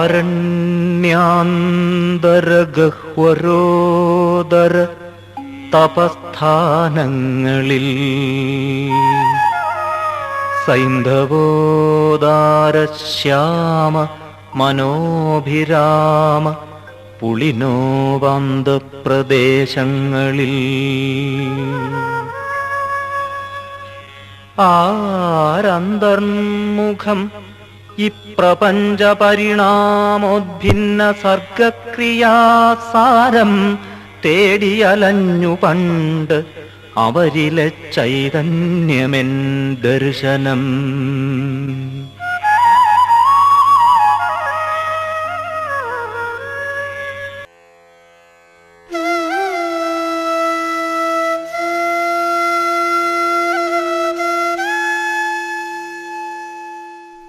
ആരണ്യാന്തരഗഹ്വരോദര തപസ്ഥാനങ്ങളിൽ സൈന്ധവോദാരശ്യാമ മനോഭിരാമ പുളിനോവാന്തപ്രദേശങ്ങളിൽ ആരന്തർമുഖം ഇപ്രപഞ്ച പരിണാമോദ്ഭിന്ന സർഗക്രിയാസാരം തേടിയലഞ്ഞു പണ്ട് അവരിലെ ചൈതന്യമെൻ ദർശനം.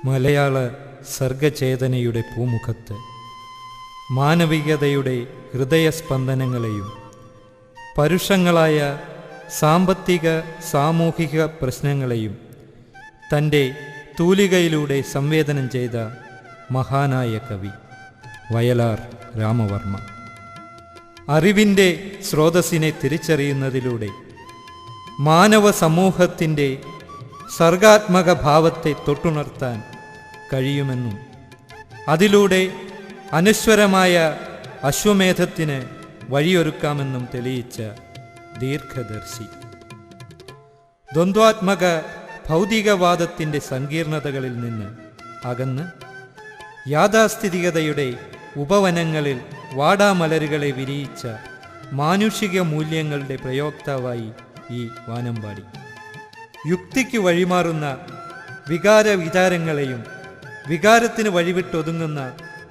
മലയാള സർഗചേതനയുടെ പൂമുഖത്ത് മാനവികതയുടെ ഹൃദയസ്പന്ദനങ്ങളെയും പരുഷങ്ങളായ സാമ്പത്തിക സാമൂഹിക പ്രശ്നങ്ങളെയും തൻ്റെ തൂലികയിലൂടെ സംവേദനം ചെയ്ത മഹാനായ കവി വയലാർ രാമവർമ്മ. അറിവിൻ്റെ സ്രോതസ്സിനെ തിരിച്ചറിയുന്നതിലൂടെ മാനവ സമൂഹത്തിൻ്റെ സർഗാത്മക ഭാവത്തെ തൊട്ടുണർത്താൻ കഴിയുമെന്നും അതിലൂടെ അനശ്വരമായ അശ്വമേധത്തിന് വഴിയൊരുക്കാമെന്നും തെളിയിച്ച ദീർഘദർശി. ദ്വന്ദ്വാത്മക ഭൗതികവാദത്തിൻ്റെ സങ്കീർണതകളിൽ നിന്ന് അകന്ന് യാഥാസ്ഥിതികതയുടെ ഉപവനങ്ങളിൽ വാടാമലരുകളെ വിരിയിച്ച മാനുഷിക മൂല്യങ്ങളുടെ പ്രയോക്താവായി ഈ വാനമ്പാടി. യുക്തിക്ക് വഴിമാറുന്ന വികാരവിചാരങ്ങളെയും വികാരത്തിന് വഴിവിട്ടൊതുങ്ങുന്ന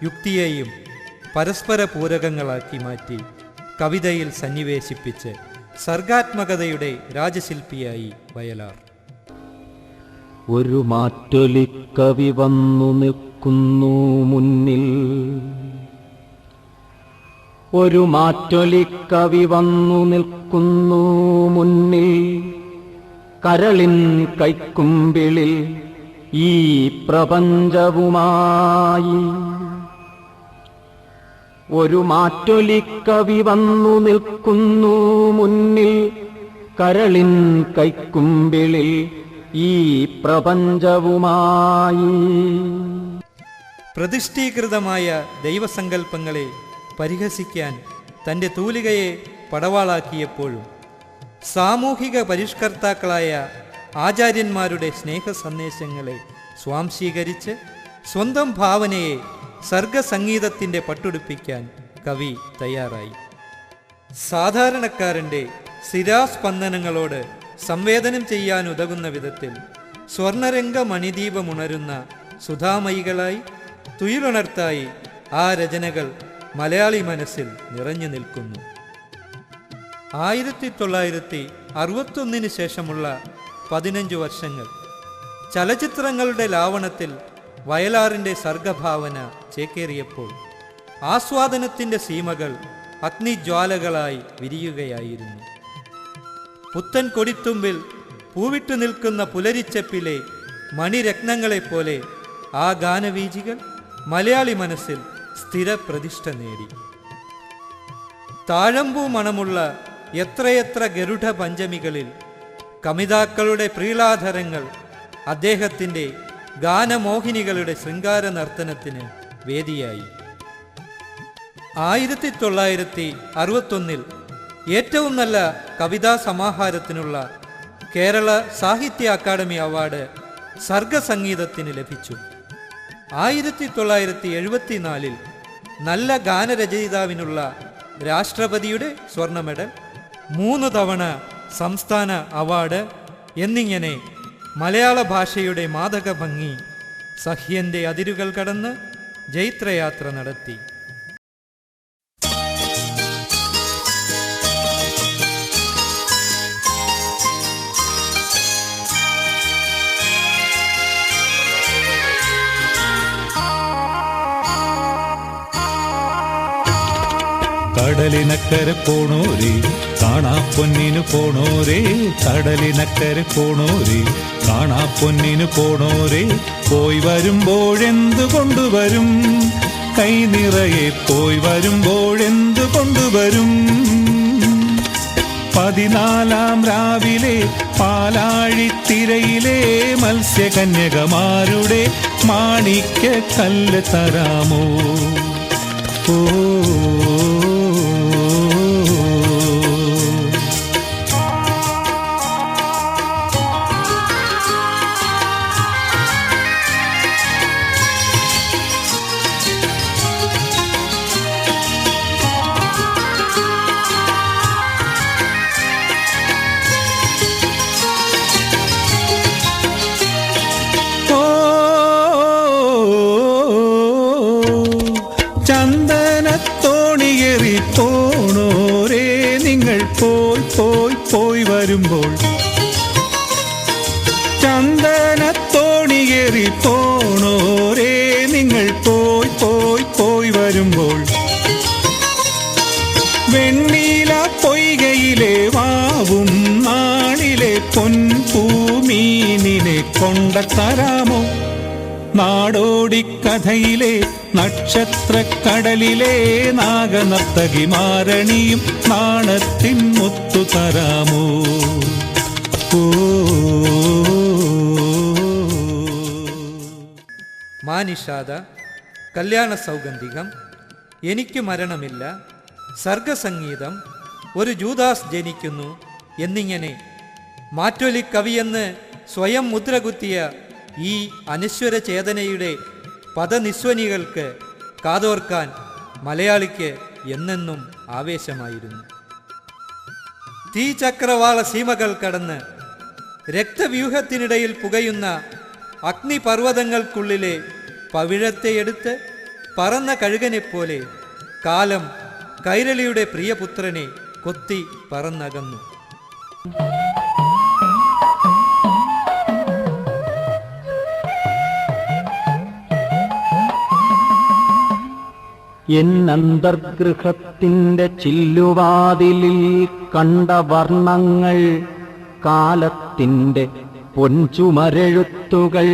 യുക്തിയെയും പരസ്പര പൂരകങ്ങളാക്കി മാറ്റി കവിതയിൽ സന്നിവേശിപ്പിച്ച് സർഗാത്മകതയുടെ രാജശില്പിയായി വയലാർ. ഒരു മാറ്റൊലിക്കവി വന്നു നിൽക്കുന്നു മുന്നിൽ, ഒരു മാറ്റൊലിക്കവി വന്നു നിൽക്കുന്നു മുന്നിൽ, കരളിൻ കൈക്കുമ്പിളിൽ ഈ പ്രപഞ്ചവുമായി. ഒരു മാറ്റൊലിക്കവി വന്നു നിൽക്കുന്നു മുന്നിൽ, കരളിൻ കൈക്കുമ്പിളിൽ ഈ പ്രപഞ്ചവുമായി. പ്രതിഷ്ഠീകൃതമായ ദൈവസങ്കല്പങ്ങളെ പരിഹസിക്കാൻ തൻ്റെ തൂലികയെ പടവാളാക്കിയപ്പോഴും സാമൂഹിക പരിഷ്കർത്താക്കളായ ആചാര്യന്മാരുടെ സ്നേഹസന്ദേശങ്ങളെ സ്വാംശീകരിച്ച് സ്വന്തം ഭാവനയെ സർഗസംഗീതത്തിൻ്റെ പട്ടുടുപ്പിക്കാൻ കവി തയ്യാറായി. സാധാരണക്കാരൻ്റെ സ്ഥിരാസ്പന്ദനങ്ങളോട് സംവേദനം ചെയ്യാനുതകുന്ന വിധത്തിൽ സ്വർണരംഗ മണിദീപമുണരുന്ന സുധാമയികളായി തുയിലുണർത്തായി ആ രചനകൾ മലയാളി മനസ്സിൽ നിറഞ്ഞു നിൽക്കുന്നു. 1961 ശേഷമുള്ള 15 വർഷങ്ങൾ ചലച്ചിത്രങ്ങളുടെ ലാവണത്തിൽ വയലാറിൻ്റെ സർഗഭാവന ചേക്കേറിയപ്പോൾ ആസ്വാദനത്തിൻ്റെ സീമകൾ അഗ്നിജ്വാലകളായി വിരിയുകയായിരുന്നു. പുത്തൻ കൊടിത്തുമ്പിൽ പൂവിട്ടു നിൽക്കുന്ന പുലരിച്ചപ്പിലെ മണിരത്നങ്ങളെപ്പോലെ ആ ഗാനവീചികൾ മലയാളി മനസ്സിൽ സ്ഥിരപ്രതിഷ്ഠ നേടി. താഴമ്പൂ മണമുള്ള എത്രയെത്ര ഗരുഡ പഞ്ചമികളിൽ കമിതാക്കളുടെ പ്രീളാധരങ്ങൾ അദ്ദേഹത്തിൻ്റെ ഗാനമോഹിനികളുടെ ശൃംഗാര നർത്തനത്തിന് വേദിയായി. 1961 ഏറ്റവും നല്ല കവിതാ സമാഹാരത്തിനുള്ള കേരള സാഹിത്യ അക്കാദമി അവാർഡ് സർഗസംഗീതത്തിന് ലഭിച്ചു. 1974 നല്ല ഗാനരചയിതാവിനുള്ള രാഷ്ട്രപതിയുടെ സ്വർണ്ണ മെഡൽ, 3 തവണ സംസ്ഥാന അവാർഡ് എന്നിങ്ങനെ മലയാള ഭാഷയുടെ മാദക ഭംഗി സഹ്യന്റെ അതിരുകൾ കടന്ന് ജൈത്രയാത്ര നടത്തി. കടലിനക്കരെ പോണോരേ കാണാ പൊന്നിനു പോണോരേ, കടലിനക്കരെ പോണോരേ കാണാ പൊന്നിനു പോണോരേ, പോയി വരുമ്പോഴെന്തു കൊണ്ടുവരും, കൈ നിറയെ പോയി വരുമ്പോഴെന്തു കൊണ്ടുവരും? 14-ാം രാവിലെ പാലാഴിത്തിരയിലെ മത്സ്യകന്യകമാരുടെ മാണിക്യ കല്ല് തരാമോ? ഓ ചന്ദനത്തോണിയേറി പോണോരേ നിങ്ങൾ പോയി പോയി പോയി വരുമ്പോൾ, ചന്ദനത്തോണിയേറി പോണോരേ നിങ്ങൾ പോയി പോയി പോയി വരുമ്പോൾ, വെണ്ണീല പൊയ്കയിലെ വാവും നാളിലെ പൊൻപൂമീനിനെ കൊണ്ടത്തരാമോ? നാടോടിക്കഥയിലെ നക്ഷത്രക്കടലിലെ നാഗനർത്തകിമാരണിയും നാണത്തിൻ മുത്തു തരാമോ? ഓ മാനിഷാദ, കല്യാണ സൗഗന്ധികം, എനിക്ക് മരണമില്ല, സർഗസംഗീതം, ഒരു ജൂദാസ് ജനിക്കുന്നു എന്നിങ്ങനെ മാറ്റൊലി കവിയെന്ന് സ്വയം മുദ്രകുത്തിയ ഈ അനശ്വര ചേതനയുടെ പദനിസ്വനികൾക്ക് കാതോർക്കാൻ മലയാളിക്ക് എന്നെന്നും ആവേശമായിരുന്നു. തീചക്രവാള സീമകൾ കടന്ന് രക്തവ്യൂഹത്തിനിടയിൽ പുകയുന്ന അഗ്നിപർവ്വതങ്ങൾക്കുള്ളിലെ പവിഴത്തെയെടുത്ത് പറന്ന കഴുകനെപ്പോലെ കാലം കൈരളിയുടെ പ്രിയപുത്രനെ കൊത്തി പറന്നകന്നു. എന്നന്തർഗൃഹത്തിൻ്റെ ചില്ലുവാതിലിൽ കണ്ട വർണ്ണങ്ങൾ, കാലത്തിൻ്റെ പൊൻചുമരെഴുത്തുകൾ.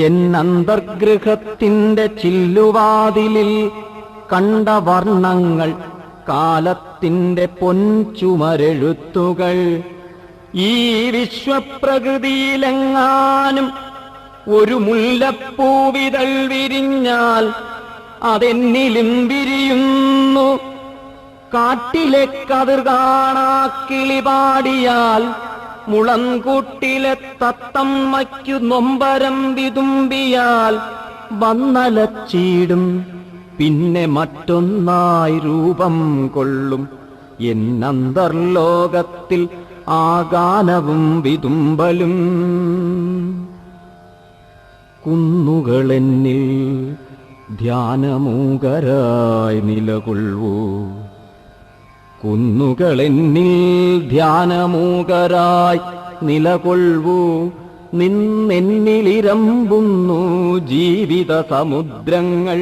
എന്നന്തർഗൃഹത്തിൻ്റെ ചില്ലുവാതിലിൽ കണ്ട വർണ്ണങ്ങൾ, കാലത്തിൻ്റെ പൊൻചുമരെഴുത്തുകൾ. ഈ വിശ്വപ്രകൃതിയിലെങ്ങാനും ഒരു മുല്ലപ്പൂവിതൾ വിരിഞ്ഞാൽ അതെന്നിലും വിരിയുന്നു. കാട്ടിലെ കതിർ കാണാ കിളി പാടിയാൽ മുളങ്കൂട്ടിലെ തത്തമ്മയ്ക്കു നൊമ്പരം വിതുമ്പിയാൽ വന്നലച്ചീടും, പിന്നെ മറ്റൊന്നായി രൂപം കൊള്ളും. എന്നന്തർലോകത്തിൽ ആ ഗാനവും വിതുമ്പലും. കുന്നുകളെന്നിൽ ധ്യാനമൂകരായി നിലകൊള്ളൂ, കുന്നുകളെന്നിൽ ധ്യാനമൂകരായി നിലകൊള്ളൂ. നിന്നെന്നിലിരമ്പുന്നു ജീവിത സമുദ്രങ്ങൾ.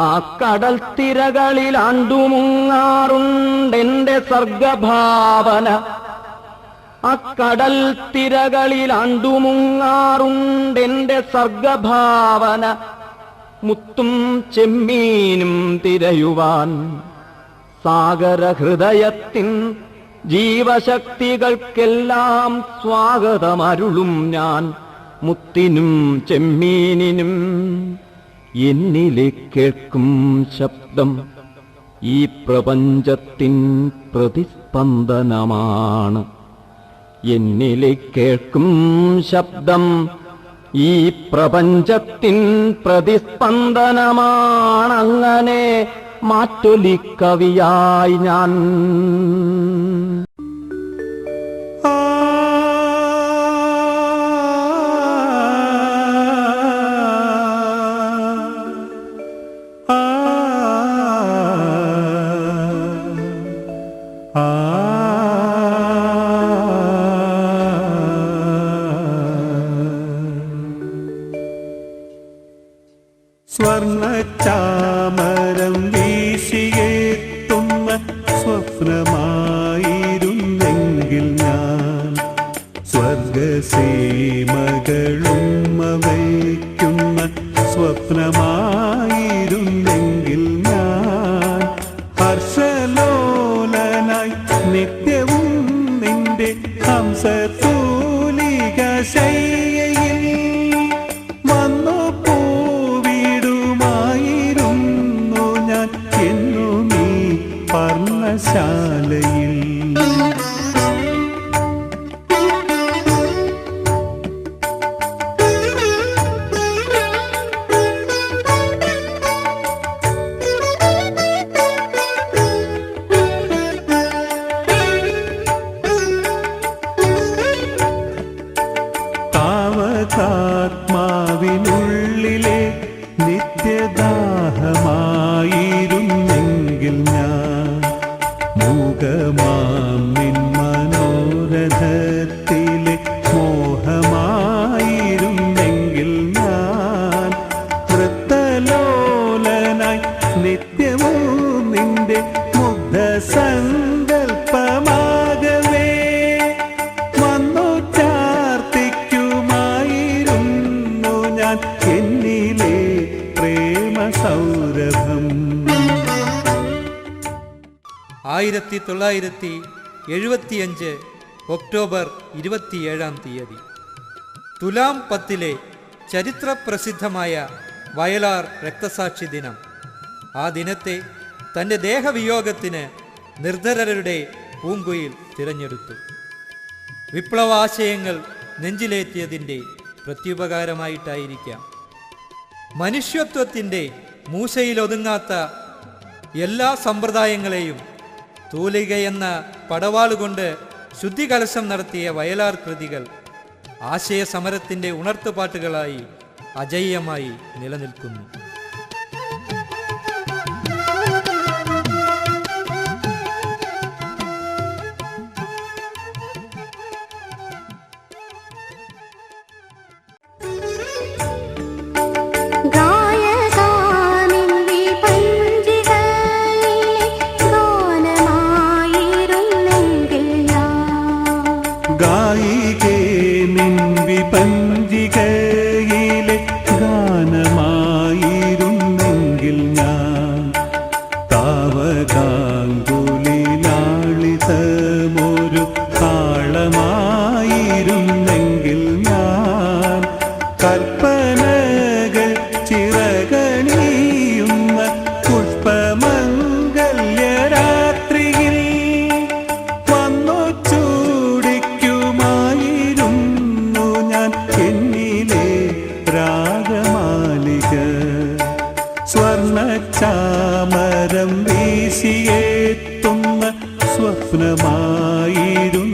ആ കടൽ തിരകളിൽ ആണ്ടുമുങ്ങാറുണ്ടെന്റെ സർഗഭാവന. അക്കടൽ തിരകളിൽ ആണ്ടുമുങ്ങാറുണ്ടെന്റെ സർഗഭാവന. മുത്തും ചെമ്മീനും തിരയുവാൻ സാഗരഹൃദയത്തിൻ ജീവശക്തികൾക്കെല്ലാം സ്വാഗതമരുളും ഞാൻ. മുത്തിനും ചെമ്മീനിനും എന്നിലെ കേൾക്കും ശബ്ദം ഈ പ്രപഞ്ചത്തിൻ പ്രതിസ്പന്ദനമാണ്. എന്നിലെ കേൾക്കും ശബ്ദം ഈ പ്രപഞ്ചത്തിൻ പ്രതിസ്പന്ദനമാണങ്ങനെ മാറ്റൊലി കവിയായി ഞാൻ. സ്വർണ്ണചാമരം വീശിയെത്തുന്ന സ്വപ്നമായിരുന്നെങ്കിൽ ഞാൻ, സ്വർഗസീമകളുമ്മ വയ്ക്കുന്ന സ്വപ്നമായി നിത്യവും നിന്റെ മുഗ്ധ സങ്കൽപ്പമാകവേ വന്നു ചാർത്തിക്കുമായിരുന്നു ഞാൻ എന്നിലെ പ്രേമ സൗരഭം. 1975 ഒക്ടോബർ 27 തുലാം 10 ചരിത്രപ്രസിദ്ധമായ വയലാർ രക്തസാക്ഷി ദിനം. ആ ദിനത്തെ തൻ്റെ ദേഹവിയോഗത്തിന് നിർധരരുടെ പൂങ്കുയിൽ തിരഞ്ഞെടുത്തു. വിപ്ലവാശയങ്ങൾ നെഞ്ചിലേറ്റിയതിൻ്റെ പ്രത്യുപകാരമായിട്ടായിരിക്കാം. മനുഷ്യത്വത്തിൻ്റെ മൂശയിലൊതുങ്ങാത്ത എല്ലാ സമ്പ്രദായങ്ങളെയും തൂലികയെന്ന പടവാളുകൊണ്ട് ശുദ്ധികലശം നടത്തിയ വയലാർ കൃതികൾ ആശയസമരത്തിൻ്റെ ഉണർത്തുപാട്ടുകളായി അജയ്യമായി നിലനിൽക്കുന്നു. ഗായികേ നിൻ വിപഞ്ചികയിലെ ഗാനമായിരുന്നെങ്കിൽ ഞാൻ താവകാങ്കുലിലാളിതമൊരു താളമായിരുന്നെങ്കിൽ ഞാൻ കൽപ്പനകൾ ചിറകണിയുന്ന പുഷ്പമംഗല്യരാത്രിയിൽ വന്നു ചൂടിക്കുമായിരുന്നു ഞാൻ എന്നിലെ രാഗമാലിക. സ്വർണ്ണച്ചാമരം വീശിയെത്തുന്ന സ്വപ്നമായിരുന്നു